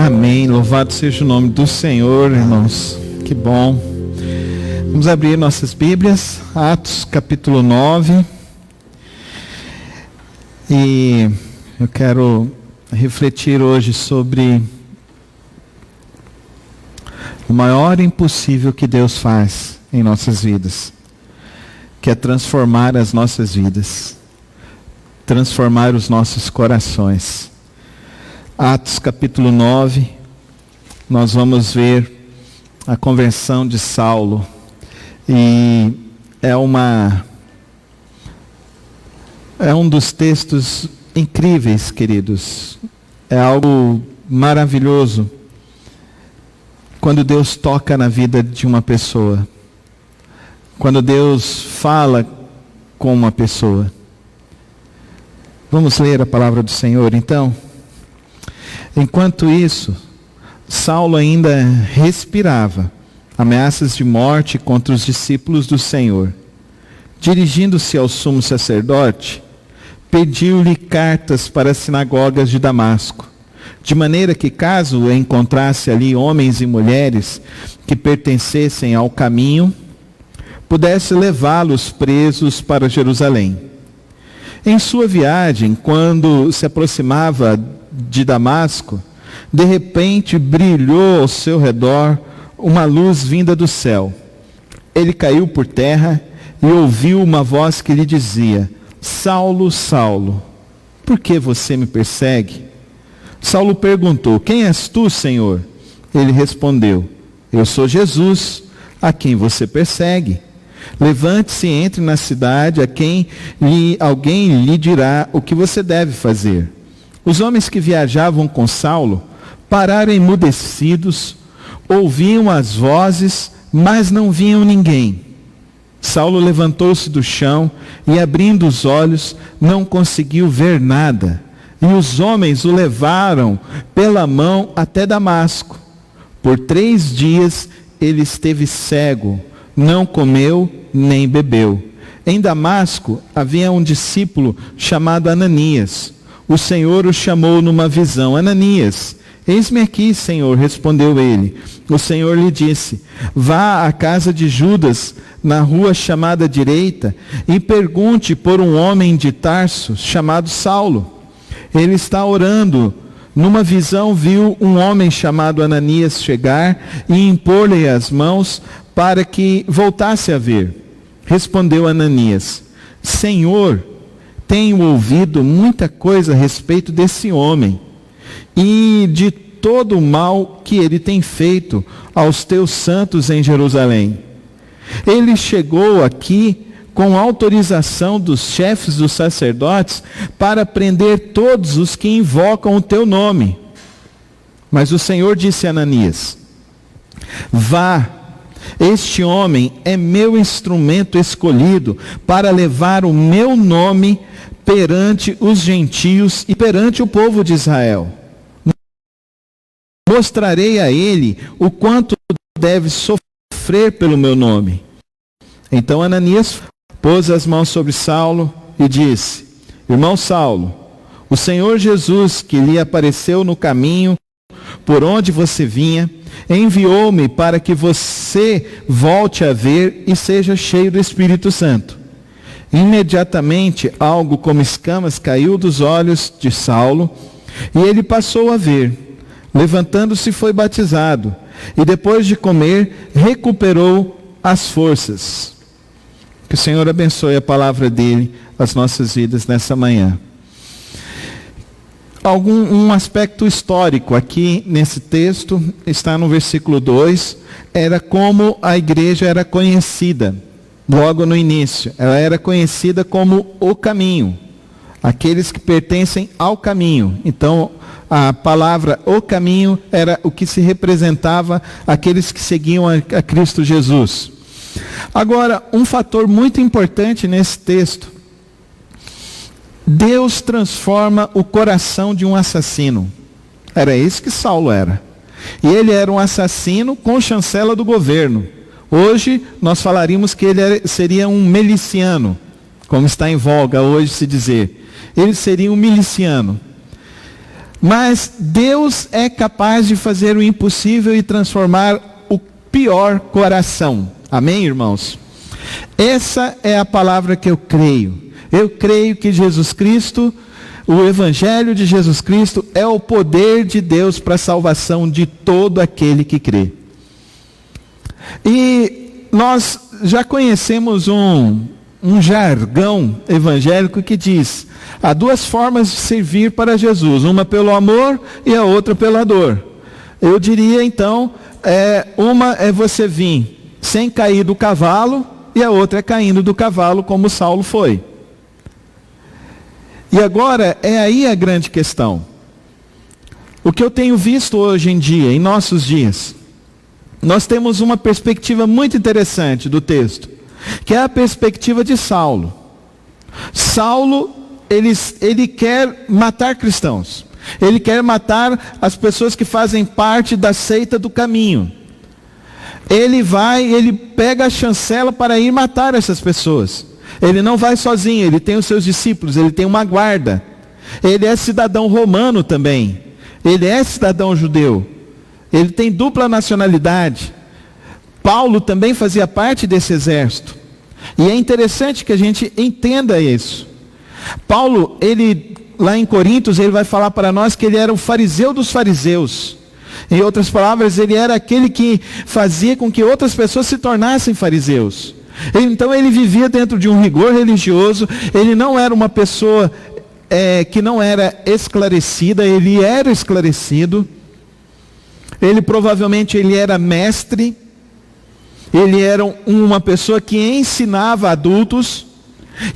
Amém. Louvado seja o nome do Senhor, irmãos. Que bom. Vamos abrir nossas Bíblias, Atos capítulo 9. E eu quero refletir hoje sobre o maior impossível que Deus faz em nossas vidas, que é transformar as nossas vidas, transformar os nossos corações. Atos capítulo 9, nós vamos ver a conversão de Saulo. E é um dos textos incríveis, queridos. É algo maravilhoso quando Deus toca na vida de uma pessoa. Quando Deus fala com uma pessoa. Vamos ler a palavra do Senhor, então? Enquanto isso, Saulo ainda respirava ameaças de morte contra os discípulos do Senhor. Dirigindo-se ao sumo sacerdote, pediu-lhe cartas para as sinagogas de Damasco, de maneira que, caso encontrasse ali homens e mulheres que pertencessem ao caminho, pudesse levá-los presos para Jerusalém. Em sua viagem, quando se aproximava de Damasco, de repente brilhou ao seu redor uma luz vinda do céu. Ele caiu por terra e ouviu uma voz que lhe dizia: Saulo, Saulo, por que você me persegue? Saulo perguntou: Quem és tu, Senhor? Ele respondeu: Eu sou Jesus, a quem você persegue. Levante-se e entre na cidade, alguém lhe dirá o que você deve fazer. Os homens que viajavam com Saulo pararam emudecidos, ouviam as vozes, mas não viam ninguém. Saulo levantou-se do chão e, abrindo os olhos, não conseguiu ver nada. E os homens o levaram pela mão até Damasco. Por 3 dias ele esteve cego, não comeu nem bebeu. Em Damasco havia um discípulo chamado Ananias. O Senhor o chamou numa visão: Ananias. Eis-me aqui, Senhor, respondeu ele. O Senhor lhe disse: Vá à casa de Judas, na rua chamada Direita, e pergunte por um homem de Tarso, chamado Saulo. Ele está orando. Numa visão viu um homem chamado Ananias chegar e impor-lhe as mãos para que voltasse a ver. Respondeu Ananias: Senhor, tenho ouvido muita coisa a respeito desse homem e de todo o mal que ele tem feito aos teus santos em Jerusalém. Ele chegou aqui com autorização dos chefes dos sacerdotes para prender todos os que invocam o teu nome. Mas o Senhor disse a Ananias: Vá, este homem é meu instrumento escolhido para levar o meu nome perante os gentios e perante o povo de Israel. Mostrarei a ele o quanto deve sofrer pelo meu nome. Então Ananias pôs as mãos sobre Saulo e disse: Irmão Saulo, o Senhor Jesus, que lhe apareceu no caminho por onde você vinha, enviou-me para que você volte a ver e seja cheio do Espírito Santo. Imediatamente algo como escamas caiu dos olhos de Saulo e ele passou a ver. Levantando-se, foi batizado e depois de comer recuperou as forças. Que o Senhor abençoe a palavra dele às nossas vidas nessa manhã. Um aspecto histórico aqui nesse texto está no versículo 2, era como a igreja era conhecida logo no início. Ela era conhecida como o caminho, aqueles que pertencem ao caminho. Então a palavra o caminho era o que se representava aqueles que seguiam a Cristo Jesus. Agora, um fator muito importante nesse texto: Deus transforma o coração de um assassino. Era isso que Saulo era. E ele era um assassino com chancela do governo. Hoje nós falaríamos que ele seria um miliciano, como está em voga hoje se dizer. Ele seria um miliciano. Mas Deus é capaz de fazer o impossível e transformar o pior coração. Amém, irmãos? Essa é a palavra que eu creio. Eu creio que Jesus Cristo, o Evangelho de Jesus Cristo, é o poder de Deus para a salvação de todo aquele que crê. E nós já conhecemos um jargão evangélico que diz: há duas formas de servir para Jesus, uma pelo amor e a outra pela dor. Eu diria então, uma é você vir sem cair do cavalo, e a outra é caindo do cavalo, como Saulo foi. E agora é aí a grande questão. O que eu tenho visto hoje em dia, em nossos dias, nós temos uma perspectiva muito interessante do texto, que é a perspectiva de Saulo. Saulo, ele quer matar cristãos. Ele quer matar as pessoas que fazem parte da seita do caminho. Ele pega a chancela para ir matar essas pessoas. Ele não vai sozinho, ele tem os seus discípulos, ele tem uma guarda. Ele é cidadão romano também. Ele é cidadão judeu. Ele tem dupla nacionalidade. Paulo também fazia parte desse exército. E é interessante que a gente entenda isso. Paulo, lá em Coríntios, ele vai falar para nós que ele era o fariseu dos fariseus. Em outras palavras, ele era aquele que fazia com que outras pessoas se tornassem fariseus. Então ele vivia dentro de um rigor religioso. Ele não era uma pessoa que não era esclarecida, ele era esclarecido. Ele provavelmente era mestre. Ele era uma pessoa que ensinava adultos.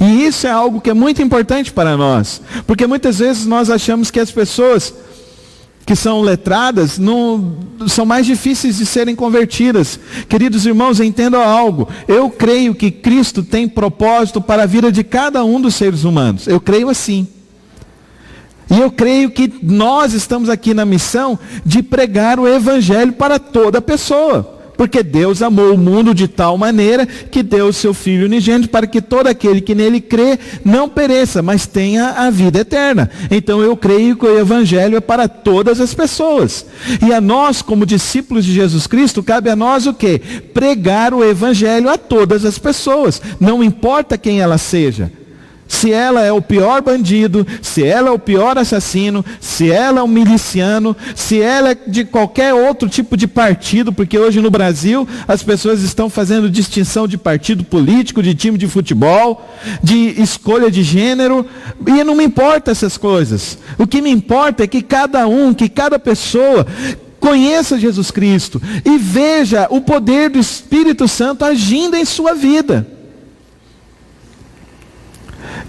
E isso é algo que é muito importante para nós, porque muitas vezes nós achamos que as pessoas que são letradas são mais difíceis de serem convertidas. Queridos irmãos, entendam algo. Eu creio que Cristo tem propósito para a vida de cada um dos seres humanos. Eu creio assim. E eu creio que nós estamos aqui na missão de pregar o Evangelho para toda pessoa. Porque Deus amou o mundo de tal maneira que deu o seu Filho unigênito para que todo aquele que nele crê não pereça, mas tenha a vida eterna. Então eu creio que o Evangelho é para todas as pessoas. E a nós, como discípulos de Jesus Cristo, cabe a nós o quê? Pregar o Evangelho a todas as pessoas. Não importa quem ela seja. Se ela é o pior bandido, se ela é o pior assassino, se ela é um miliciano, se ela é de qualquer outro tipo de partido, porque hoje no Brasil as pessoas estão fazendo distinção de partido político, de time de futebol, de escolha de gênero, e não me importa essas coisas. O que me importa é que cada pessoa conheça Jesus Cristo e veja o poder do Espírito Santo agindo em sua vida.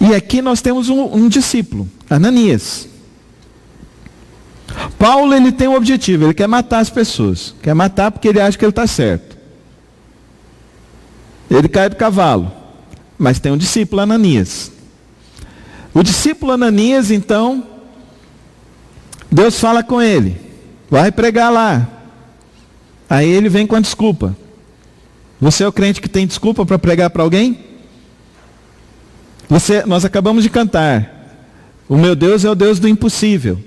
E aqui nós temos um discípulo, Ananias. Paulo, ele tem um objetivo, ele quer matar as pessoas. Quer matar porque ele acha que ele está certo. Ele cai do cavalo. Mas tem um discípulo, Ananias. O discípulo Ananias, então, Deus fala com ele. Vai pregar lá. Aí ele vem com a desculpa. Você é o crente que tem desculpa para pregar para alguém? Nós acabamos de cantar. O meu Deus é o Deus do impossível.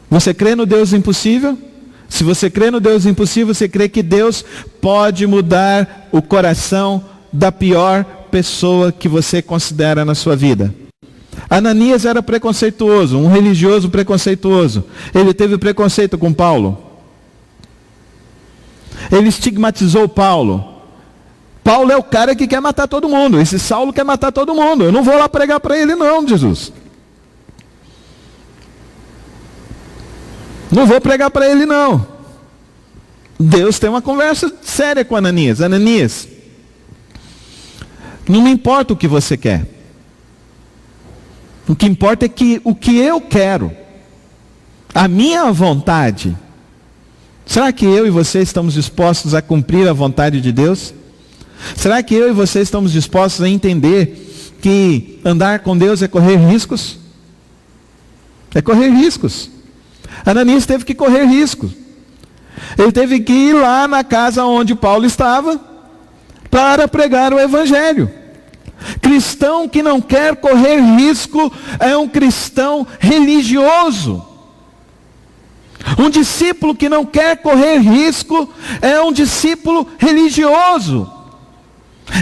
Você crê no Deus do impossível? Se você crê no Deus do impossível, você crê que Deus pode mudar o coração da pior pessoa que você considera na sua vida. Ananias era preconceituoso, um religioso preconceituoso. Ele teve preconceito com Paulo. Ele estigmatizou Paulo. Paulo é o cara que quer matar todo mundo. Esse Saulo quer matar todo mundo. Eu não vou lá pregar para ele não, Jesus. Não vou pregar para ele não. Deus tem uma conversa séria com Ananias. Ananias, não me importa o que você quer. O que importa é que o que eu quero, a minha vontade. Será que eu e você estamos dispostos a cumprir a vontade de Deus? Será que eu e você estamos dispostos a entender que andar com Deus é correr riscos? É correr riscos. Ananias teve que correr riscos. Ele teve que ir lá na casa onde Paulo estava para pregar o Evangelho. Cristão que não quer correr risco é um cristão religioso. Um discípulo que não quer correr risco é um discípulo religioso.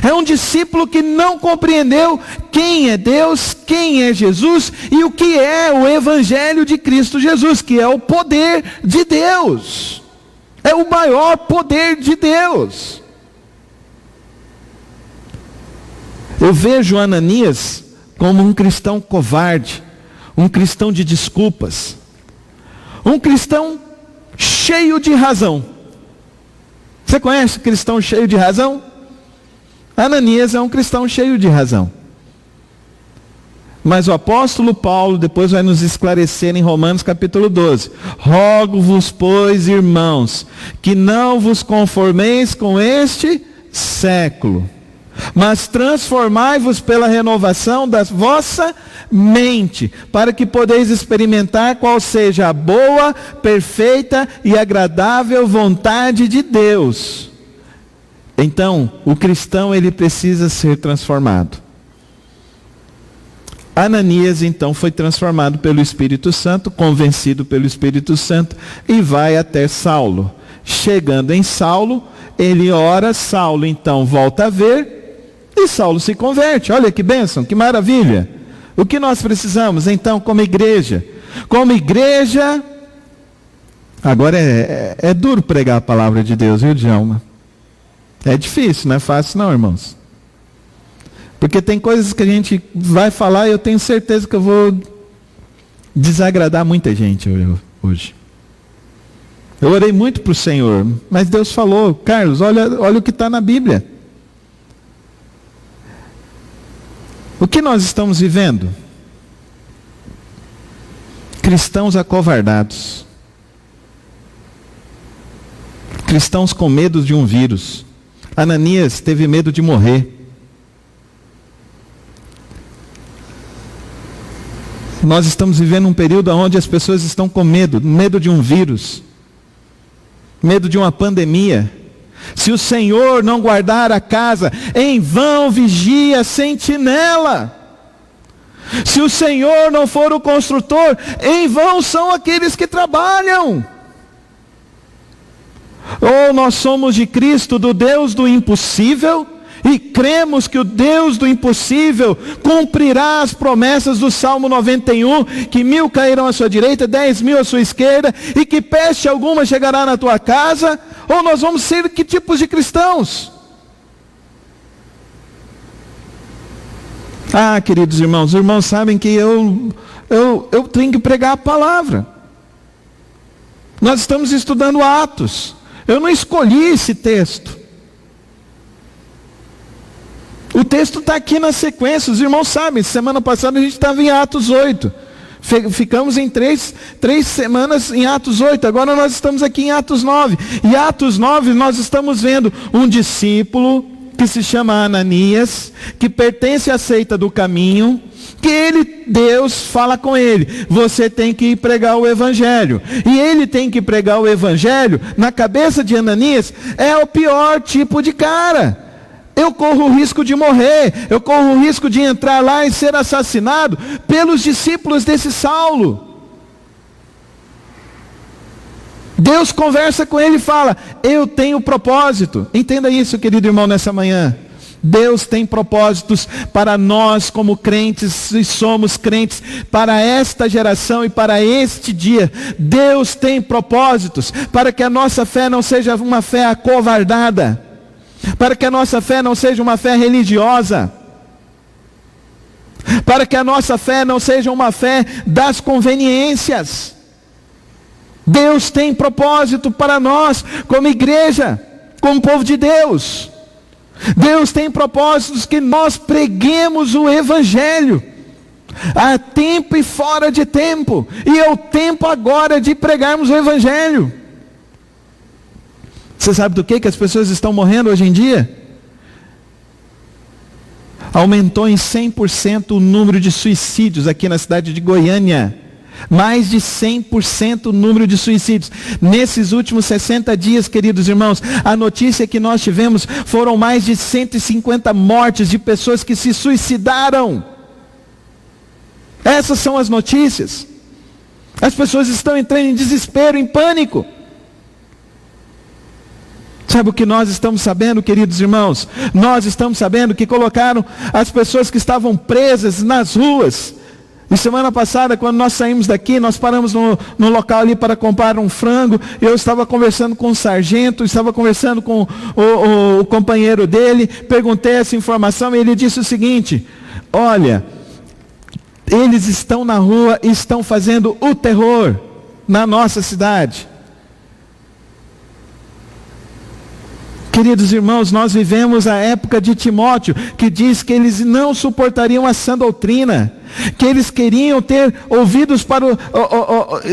É um discípulo que não compreendeu quem é Deus, quem é Jesus e o que é o Evangelho de Cristo Jesus, que é o poder de Deus. É o maior poder de Deus. Eu vejo Ananias como um cristão covarde, um cristão de desculpas, um cristão cheio de razão. Você conhece cristão cheio de razão? Ananias é um cristão cheio de razão. Mas o apóstolo Paulo depois vai nos esclarecer em Romanos capítulo 12. Rogo-vos, pois, irmãos, que não vos conformeis com este século, mas transformai-vos pela renovação da vossa mente, para que podeis experimentar qual seja a boa, perfeita e agradável vontade de Deus. Então, o cristão, ele precisa ser transformado. Ananias, então, foi transformado pelo Espírito Santo, convencido pelo Espírito Santo, e vai até Saulo. Chegando em Saulo, ele ora, Saulo então volta a ver, e Saulo se converte. Olha que bênção, que maravilha. O que nós precisamos, então, como igreja? Como igreja, agora é duro pregar a palavra de Deus, viu, Djalma? É difícil, não é fácil não, irmãos. Porque tem coisas que a gente vai falar e eu tenho certeza que eu vou desagradar muita gente hoje. Eu orei muito para o Senhor, mas Deus falou, Carlos, olha o que está na Bíblia. O que nós estamos vivendo? Cristãos acovardados. Cristãos com medo de um vírus. Ananias teve medo de morrer. Nós estamos vivendo um período onde as pessoas estão com medo de um vírus, medo de uma pandemia. Se o Senhor não guardar a casa, em vão vigia a sentinela. Se o Senhor não for o construtor, em vão são aqueles que trabalham. Ou nós somos de Cristo, do Deus do impossível, e cremos que o Deus do impossível cumprirá as promessas do Salmo 91, que 1.000 cairão à sua direita, 10.000 à sua esquerda, e que peste alguma chegará na tua casa. Ou nós vamos ser que tipos de cristãos? Ah, queridos irmãos, os irmãos sabem que eu tenho que pregar a palavra. Nós estamos estudando Atos. Eu não escolhi esse texto. O texto está aqui na sequência, os irmãos sabem, semana passada a gente estava em Atos 8. Ficamos em três semanas em Atos 8, agora nós estamos aqui em Atos 9. E Atos 9 nós estamos vendo um discípulo que se chama Ananias, que pertence à seita do caminho, que Deus fala com ele, você tem que ir pregar o Evangelho. E ele tem que pregar o Evangelho, na cabeça de Ananias, é o pior tipo de cara. Eu corro o risco de morrer, eu corro o risco de entrar lá e ser assassinado pelos discípulos desse Saulo. Deus conversa com ele e fala, eu tenho propósito. Entenda isso, querido irmão, nessa manhã. Deus tem propósitos para nós como crentes, e somos crentes para esta geração e para este dia. Deus tem propósitos para que a nossa fé não seja uma fé acovardada, para que a nossa fé não seja uma fé religiosa, para que a nossa fé não seja uma fé das conveniências. Deus tem propósito para nós como igreja, como povo de Deus. Deus tem propósitos que nós preguemos o Evangelho, a tempo e fora de tempo, e é o tempo agora de pregarmos o Evangelho. Você sabe do que as pessoas estão morrendo hoje em dia? Aumentou em 100% o número de suicídios aqui na cidade de Goiânia. Mais de 100% o número de suicídios. Nesses últimos 60 dias, queridos irmãos, a notícia que nós tivemos foram mais de 150 mortes de pessoas que se suicidaram. Essas são as notícias. As pessoas estão entrando em desespero, em pânico. Sabe o que nós estamos sabendo, queridos irmãos? Nós estamos sabendo que colocaram as pessoas que estavam presas nas ruas. E semana passada, quando nós saímos daqui, nós paramos no local ali para comprar um frango. Eu estava conversando com o sargento, estava conversando com o companheiro dele, perguntei essa informação e ele disse o seguinte: olha, eles estão na rua e estão fazendo o terror na nossa cidade. Queridos irmãos, nós vivemos a época de Timóteo, que diz que eles não suportariam a sã doutrina, que eles queriam ter ouvidos para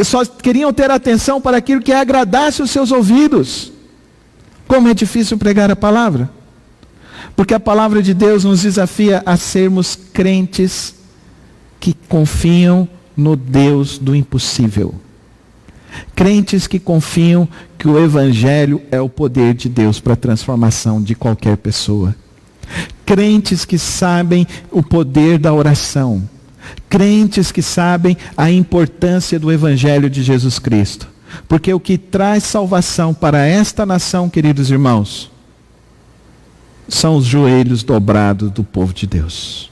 só queriam ter atenção para aquilo que agradasse os seus ouvidos. Como é difícil pregar a palavra, porque a palavra de Deus nos desafia a sermos crentes que confiam no Deus do impossível. Crentes que confiam que o Evangelho é o poder de Deus para a transformação de qualquer pessoa. Crentes que sabem o poder da oração. Crentes que sabem a importância do Evangelho de Jesus Cristo. Porque o que traz salvação para esta nação, queridos irmãos, são os joelhos dobrados do povo de Deus.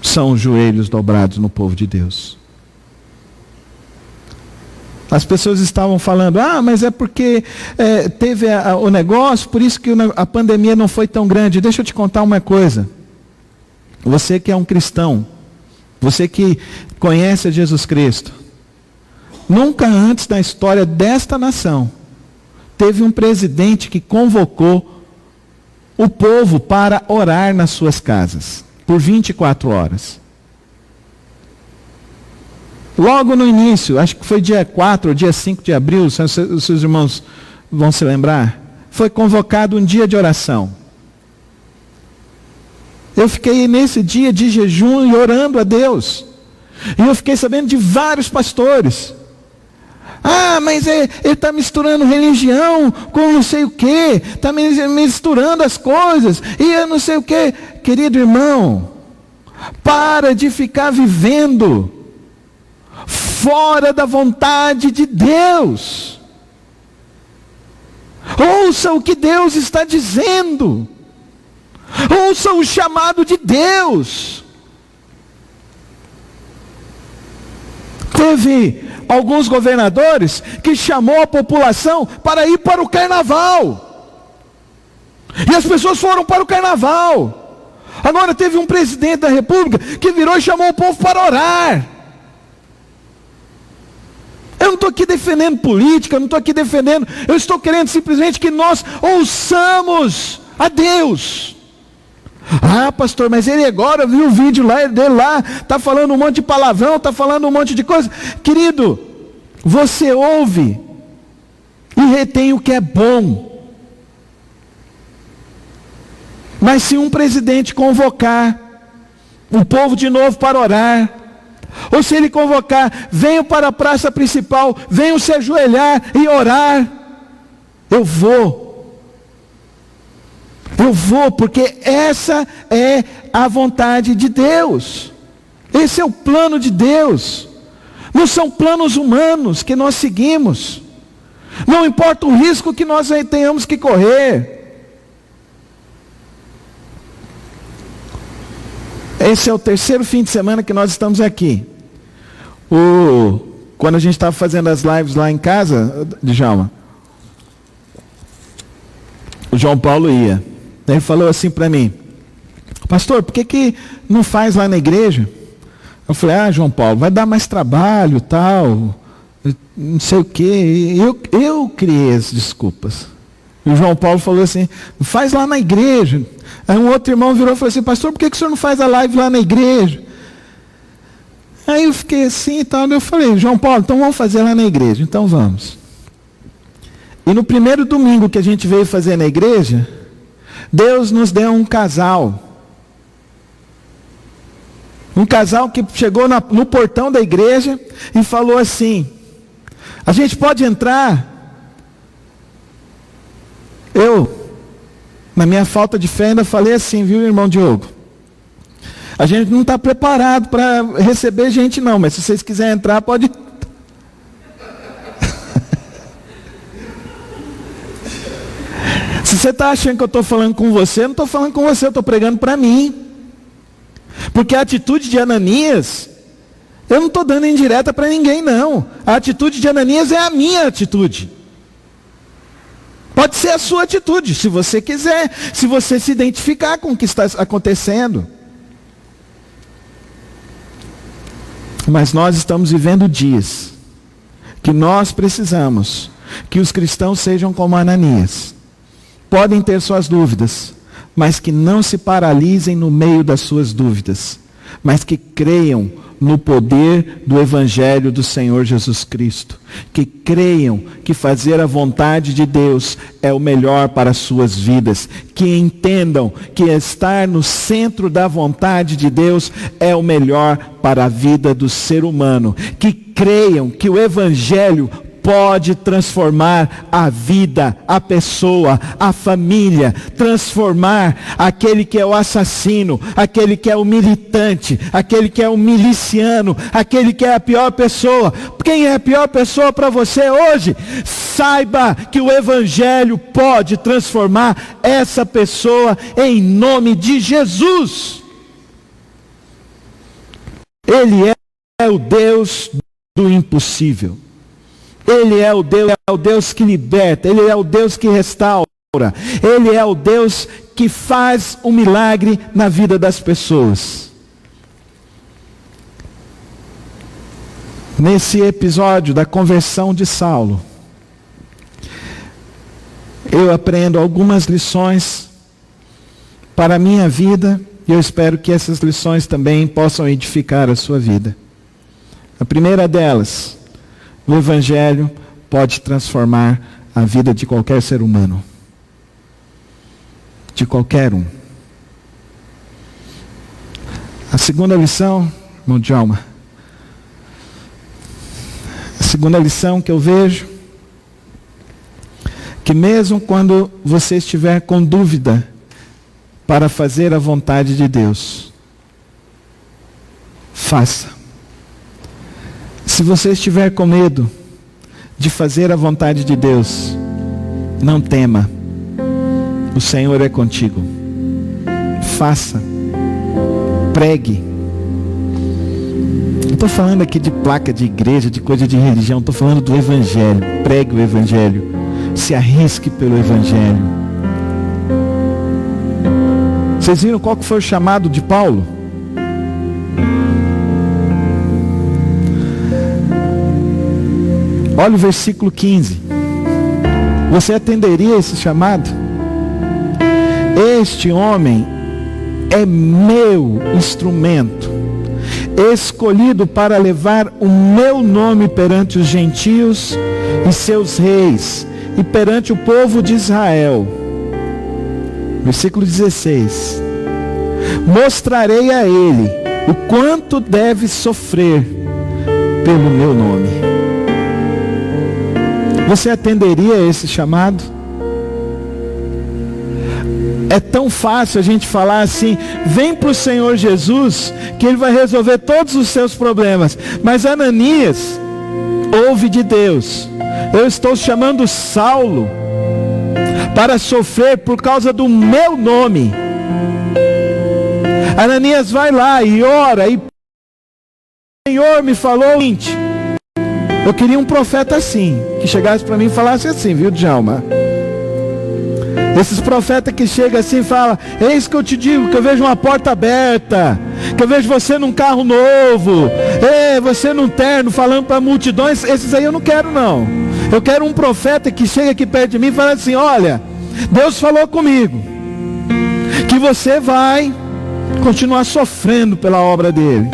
São os joelhos dobrados no povo de Deus. As pessoas estavam falando, mas é porque teve o negócio, por isso que a pandemia não foi tão grande. Deixa eu te contar uma coisa. Você que é um cristão, você que conhece a Jesus Cristo, nunca antes na história desta nação, teve um presidente que convocou o povo para orar nas suas casas, por 24 horas. Logo no início, acho que foi dia 4 ou dia 5 de abril, os seus irmãos vão se lembrar, foi convocado um dia de oração. Eu fiquei nesse dia de jejum e orando a Deus. E eu fiquei sabendo de vários pastores. Mas ele está misturando religião com não sei o quê, está misturando as coisas, e eu não sei o quê. Querido irmão, para de ficar vivendo fora da vontade de Deus. Ouça o que Deus está dizendo. Ouça o chamado de Deus. Teve alguns governadores que chamou a população para ir para o carnaval. E as pessoas foram para o carnaval. Agora teve um presidente da república que virou e chamou o povo para orar. Eu não estou aqui defendendo política, eu não estou aqui defendendo, eu estou querendo simplesmente que nós ouçamos a Deus. Pastor, mas ele agora viu o vídeo dele lá, está falando um monte de palavrão, está falando um monte de coisa. Querido, você ouve e retém o que é bom. Mas se um presidente convocar o povo de novo para orar, ou se ele convocar, venham para a praça principal, venham se ajoelhar e orar, eu vou, porque essa é a vontade de Deus, esse é o plano de Deus, não são planos humanos que nós seguimos, não importa o risco que nós tenhamos que correr. Esse é o terceiro fim de semana que nós estamos aqui. Quando a gente estava fazendo as lives lá em casa, Djalma, o João Paulo ia. Ele falou assim para mim: pastor, por que não faz lá na igreja? Eu falei: João Paulo, vai dar mais trabalho, tal, não sei o quê. Eu criei as desculpas. E o João Paulo falou assim: faz lá na igreja. Aí um outro irmão virou e falou assim: pastor, por que o senhor não faz a live lá na igreja? Aí eu fiquei assim e tal. Eu falei: João Paulo, então vamos fazer lá na igreja. Então vamos. E no primeiro domingo que a gente veio fazer na igreja, Deus nos deu um casal. Um casal que chegou no portão da igreja e falou assim: a gente pode entrar? Eu, na minha falta de fé, ainda falei assim, viu, irmão Diogo? A gente não está preparado para receber gente não, mas se vocês quiserem entrar, pode. Se você está achando que eu estou falando com você, eu não estou falando com você, eu estou pregando para mim. Porque a atitude de Ananias, eu não estou dando indireta para ninguém não. A atitude de Ananias é a minha atitude. Pode ser a sua atitude, se você quiser, se você se identificar com o que está acontecendo. Mas nós estamos vivendo dias que nós precisamos que os cristãos sejam como Ananias. Podem ter suas dúvidas, mas que não se paralisem no meio das suas dúvidas, mas que creiam no poder do Evangelho do Senhor Jesus Cristo, que creiam que fazer a vontade de Deus é o melhor para as suas vidas, que entendam que estar no centro da vontade de Deus é o melhor para a vida do ser humano, que creiam que o Evangelho pode transformar a vida, a pessoa, a família, transformar aquele que é o assassino, aquele que é o militante, aquele que é o miliciano, aquele que é a pior pessoa. Quem é a pior pessoa para você hoje? Saiba que o Evangelho pode transformar essa pessoa em nome de Jesus. Ele é o Deus do impossível. Ele é o Deus que liberta, Ele é o Deus que restaura, Ele é o Deus que faz um milagre na vida das pessoas. Nesse episódio da conversão de Saulo, eu aprendo algumas lições para a minha vida, e eu espero que essas lições também possam edificar a sua vida. A primeira delas: o Evangelho pode transformar a vida de qualquer ser humano. De qualquer um. A segunda lição, irmão Djalma, a segunda lição que eu vejo, que mesmo quando você estiver com dúvida para fazer a vontade de Deus, faça. Se você estiver com medo de fazer a vontade de Deus, não tema. O Senhor é contigo. Faça. Pregue. Não estou falando aqui de placa de igreja, de coisa de religião. Estou falando do Evangelho. Pregue o Evangelho. Se arrisque pelo Evangelho. Vocês viram qual que foi o chamado de Paulo? Olha o versículo 15. Você atenderia esse chamado? Este homem é meu instrumento, escolhido para levar o meu nome perante os gentios e seus reis, e perante o povo de Israel. Versículo 16. Mostrarei a ele o quanto deve sofrer pelo meu nome. Você atenderia a esse chamado? É tão fácil a gente falar assim: vem para o Senhor Jesus, que Ele vai resolver todos os seus problemas. Mas Ananias ouve de Deus: eu estou chamando Saulo para sofrer por causa do meu nome. Ananias vai lá e ora, e o Senhor me falou o seguinte. Eu queria um profeta assim, que chegasse para mim e falasse assim, viu, Djalma? Esses profetas que chegam assim e falam: eis que eu te digo que eu vejo uma porta aberta, que eu vejo você num carro novo, você num terno, falando para multidões. Esses aí eu não quero não. Eu quero um profeta que chega aqui perto de mim e fala assim: olha, Deus falou comigo que você vai continuar sofrendo pela obra dele,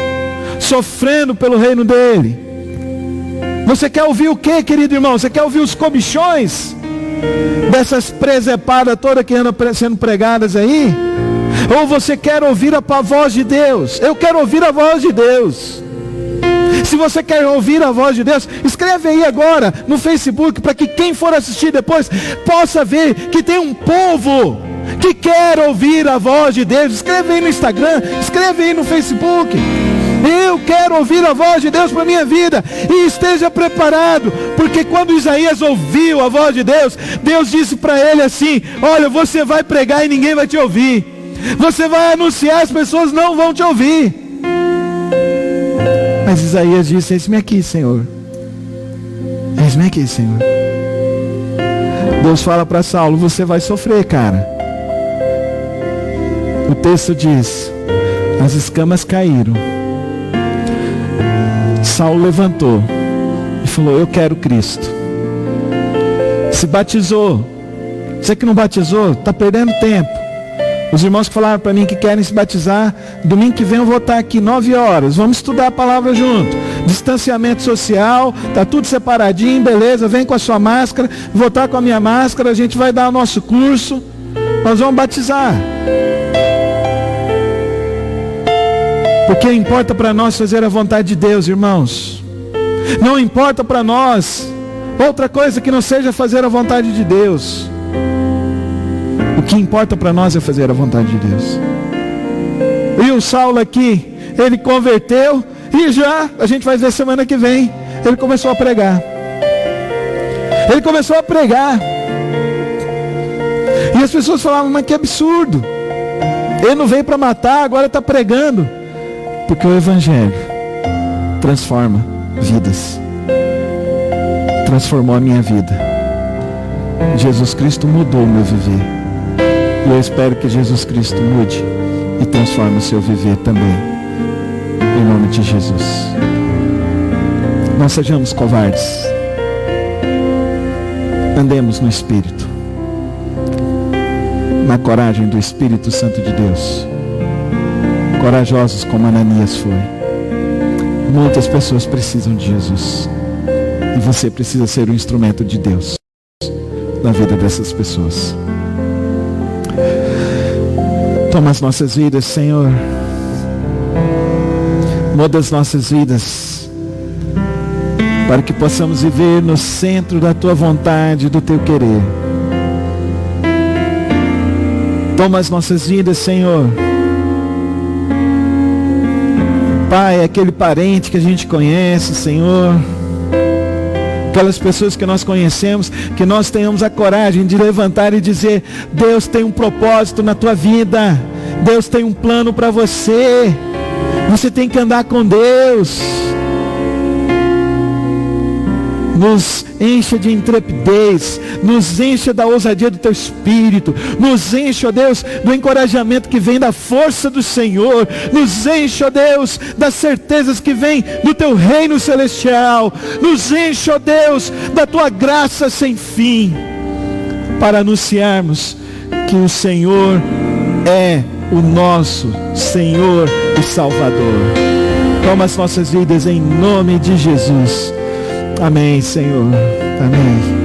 sofrendo pelo reino dele. Você quer ouvir o que, querido irmão? Você quer ouvir os comichões dessas presepadas todas que andam sendo pregadas aí? Ou você quer ouvir a voz de Deus? Eu quero ouvir a voz de Deus. Se você quer ouvir a voz de Deus, escreve aí agora no Facebook, para que quem for assistir depois possa ver que tem um povo que quer ouvir a voz de Deus, escreve aí no Instagram, escreve aí no Facebook. Eu quero ouvir a voz de Deus para a minha vida. E esteja preparado, porque quando Isaías ouviu a voz de Deus, Deus disse para ele assim: olha, você vai pregar e ninguém vai te ouvir. Você vai anunciar, as pessoas não vão te ouvir. Mas Isaías disse: eis-me aqui, Senhor. Eis-me aqui, Senhor. Deus fala para Saulo: você vai sofrer, cara. O texto diz: as escamas caíram. Saulo levantou e falou: eu quero Cristo. Se batizou. Você que não batizou, está perdendo tempo. Os irmãos que falaram para mim que querem se batizar, domingo que vem eu vou estar aqui 9 horas. Vamos estudar a palavra junto. Distanciamento social, está tudo separadinho, beleza, vem com a sua máscara, vou estar com a minha máscara, a gente vai dar o nosso curso, nós vamos batizar. Porque importa para nós fazer a vontade de Deus, irmãos. Não importa para nós outra coisa que não seja fazer a vontade de Deus. O que importa para nós é fazer a vontade de Deus. E o Saulo aqui, ele converteu, e já, a gente vai ver semana que vem, ele começou a pregar. Ele começou a pregar. E as pessoas falavam: mas que absurdo. Ele não veio para matar, agora está pregando. Porque o Evangelho transforma vidas. Transformou a minha vida. Jesus Cristo mudou o meu viver. E eu espero que Jesus Cristo mude e transforme o seu viver também. Em nome de Jesus. Não sejamos covardes. Andemos no Espírito. Na coragem do Espírito Santo de Deus. Corajosos como Ananias foi. Muitas pessoas precisam de Jesus. E você precisa ser um instrumento de Deus na vida dessas pessoas. Toma as nossas vidas, Senhor. Muda as nossas vidas, para que possamos viver no centro da Tua vontade, do Teu querer. Toma as nossas vidas, Senhor. Pai, aquele parente que a gente conhece, Senhor, aquelas pessoas que nós conhecemos, que nós tenhamos a coragem de levantar e dizer: Deus tem um propósito na tua vida, Deus tem um plano para você, você tem que andar com Deus. Nos encha de intrepidez, nos encha da ousadia do Teu Espírito, nos enche, ó Deus, do encorajamento que vem da força do Senhor, nos enche, ó Deus, das certezas que vem do Teu reino celestial, nos enche, ó Deus, da Tua graça sem fim, para anunciarmos que o Senhor é o nosso Senhor e Salvador. Toma as nossas vidas em nome de Jesus. Amém, Senhor. Amém.